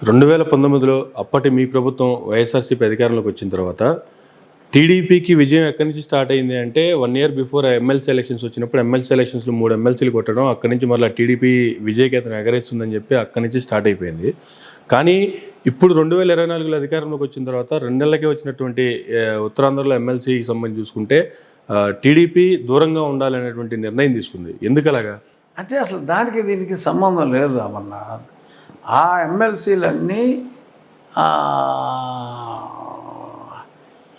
2019లో అప్పటి మీ ప్రభుత్వం వైఎస్ఆర్సీపీ అధికారంలోకి వచ్చిన తర్వాత టీడీపీకి విజయం ఎక్కడి నుంచి స్టార్ట్ అయింది అంటే 1 ఇయర్ బిఫోర్ ఎమ్మెల్సీ ఎలక్షన్స్ వచ్చినప్పుడు ఎమ్మెల్సీ ఎలక్షన్స్లో 3 ఎమ్మెల్సీలు కొట్టడం, అక్కడి నుంచి మళ్ళీ టీడీపీ విజయకేతనం ఎగరేస్తుందని చెప్పి అక్కడి నుంచి స్టార్ట్ అయిపోయింది. కానీ ఇప్పుడు 2024లో అధికారంలోకి వచ్చిన తర్వాత 2 నెలలకే వచ్చినటువంటి ఉత్తరాంధ్రలో ఎమ్మెల్సీకి సంబంధించి చూసుకుంటే టీడీపీ దూరంగా ఉండాలనేటువంటి నిర్ణయం తీసుకుంది. ఎందుకు అలాగా? అంటే అసలు దానికి దీనికి సంబంధం లేదు అమర్నాథ్. ఆ ఎమ్మెల్సీలన్నీ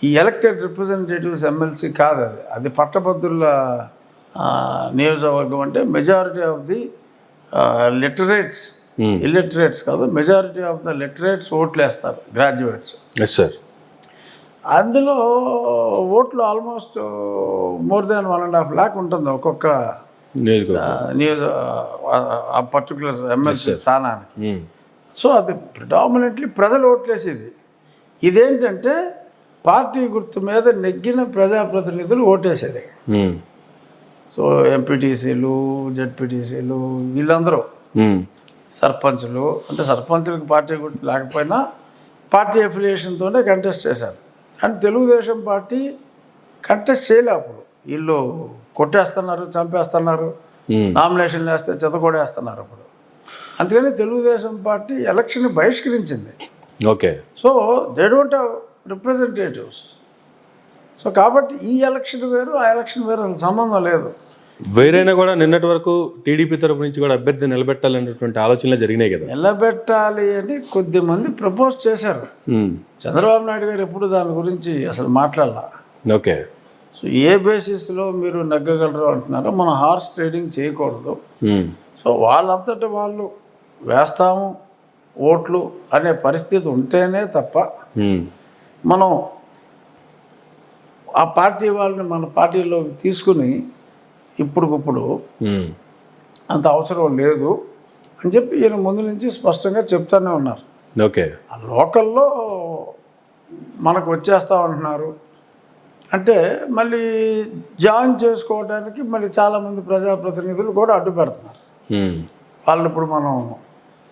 ఈ ఎలక్టెడ్ రిప్రజెంటేటివ్స్ ఎమ్మెల్సీ కాదు, అది పట్టభద్రుల నియోజకవర్గం. అంటే majority of the literates, illiterates కాదు, మెజారిటీ ఆఫ్ ద లిటరేట్స్ ఓట్లు వేస్తారు, గ్రాడ్యుయేట్స్. Yes sir. అందులో ఓట్లు ఆల్మోస్ట్ మోర్ దాన్ 1.5 lakh ఉంటుంది ఒక్కొక్క ఆ పర్టికులర్ ఎమ్మెల్సీ స్థానానికి. సో అది ప్రిడామినెంట్లీ ప్రజలు ఓట్లేసేది. ఇదేంటంటే పార్టీ గుర్తు మీద నెగ్గిన ప్రజాప్రతినిధులు ఓటేసేది. సో ఎంపీటీసీలు, జెడ్పీటీసీలు వీళ్ళందరూ, సర్పంచులు, అంటే సర్పంచులకు పార్టీ గుర్తు లేకపోయినా పార్టీ అఫిలియేషన్తోనే కంటెస్ట్ చేశారు. అండ్ తెలుగుదేశం పార్టీ కంటెస్ట్ చేయలే. అప్పుడు వీళ్ళు కొట్టేస్తున్నారు, చంపేస్తున్నారు, నామినేషన్లు వేస్తే చెతకొడేస్తున్నారు అప్పుడు. అందుకని తెలుగుదేశం పార్టీ ఎలక్షన్ బహిష్కరించింది. Okay. So they don't have representatives. So కాబట్టి ఈ ఎలక్షన్ వేరు, ఆ ఎలక్షన్ వేరు, అసలు సంబంధం లేదు. వేరైనా కూడా నిన్నటి వరకు టీడీపీ తరపు నుంచి కూడా అభ్యర్థి నిలబెట్టాలనేటువంటి ఆలోచనలు జరిగినాయి కదా. నిలబెట్టాలి అని కొద్దిమంది ప్రపోజ్ చేశారు. చంద్రబాబు నాయుడు గారు ఎప్పుడు దాని గురించి అసలు మాట్లాడాల. ఓకే. సో ఏ బేసిస్లో మీరు నెగ్గగలరు అంటున్నారో, మనం హార్స్ ట్రేడింగ్ చేయకూడదు. సో వాళ్ళంతటా వాళ్ళు వేస్తాము ఓట్లు అనే పరిస్థితి ఉంటేనే తప్ప మనం ఆ పార్టీ వాళ్ళని మన పార్టీలోకి తీసుకుని ఇప్పుడుకిప్పుడు అంత అవసరం లేదు అని చెప్పి ఈయన ముందు నుంచి స్పష్టంగా చెప్తూనే ఉన్నారు. ఓకే. ఆ లోకల్లో మనకు వచ్చేస్తామంటున్నారు అంటే మళ్ళీ జాయిన్ చేసుకోవడానికి మళ్ళీ చాలామంది ప్రజాప్రతినిధులు కూడా అడ్డు పెడుతున్నారు. వాళ్ళు ఇప్పుడు మనం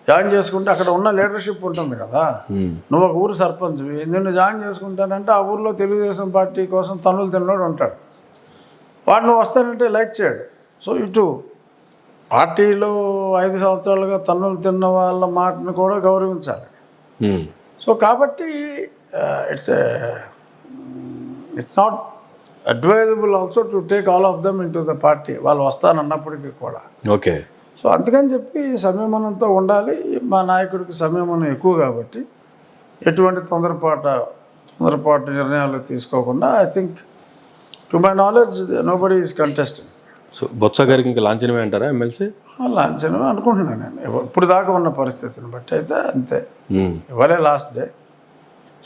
జాయిన్ చేసుకుంటే అక్కడ ఉన్న లీడర్షిప్ ఉంటుంది కదా. నువ్వు ఒక ఊరు సర్పంచ్, నిన్ను జాయిన్ చేసుకుంటానంటే ఆ ఊర్లో తెలుగుదేశం పార్టీ కోసం తన్నులు తిన్నోడు ఉంటాడు. వాడు నువ్వు వస్తానంటే లైక్ చేయడు. సో ఇటు పార్టీలో 5 సంవత్సరాలుగా తన్నులు తిన్న వాళ్ళ మాటను కూడా గౌరవించాలి. సో కాబట్టి it's not advisable also to take all of them in to the party. వాళ్ళు వస్తానన్నప్పటికీ కూడా. ఓకే. సో అందుకని చెప్పి సంయమనంతో ఉండాలి. మా నాయకుడికి సంయమనం ఎక్కువ కాబట్టి ఎటువంటి తొందరపాటు నిర్ణయాలు తీసుకోకుండా, I think to my knowledge nobody is contesting. So Botsa గారికి ఇంకా లాంఛనమే అంటారా ఎమ్మెల్సీ? లాంఛనమే అనుకుంటున్నాను నేను, ఇప్పుడు దాకా ఉన్న పరిస్థితిని బట్టి అయితే అంతే. ఇవాళే లాస్ట్ డే.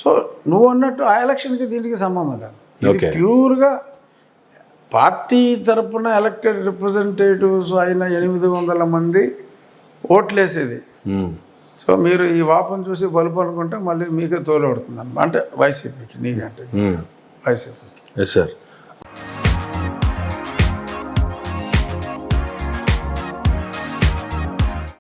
సో నువ్వు అన్నట్టు ఆ ఎలక్షన్కి దీనికి సంబంధం లేదు. ఇది ప్యూర్గా పార్టీ తరఫున ఎలక్టెడ్ రిప్రజెంటేటివ్స్ అయిన 800 మంది ఓట్లేసేది. సో మీరు ఈ వాపను చూసి బలుపు అనుకుంటే మళ్ళీ మీకే తోలవుతుంది అన్నమాట. అంటే వైసీపీకి, నీకంటే వైసీపీకి. Yes sir.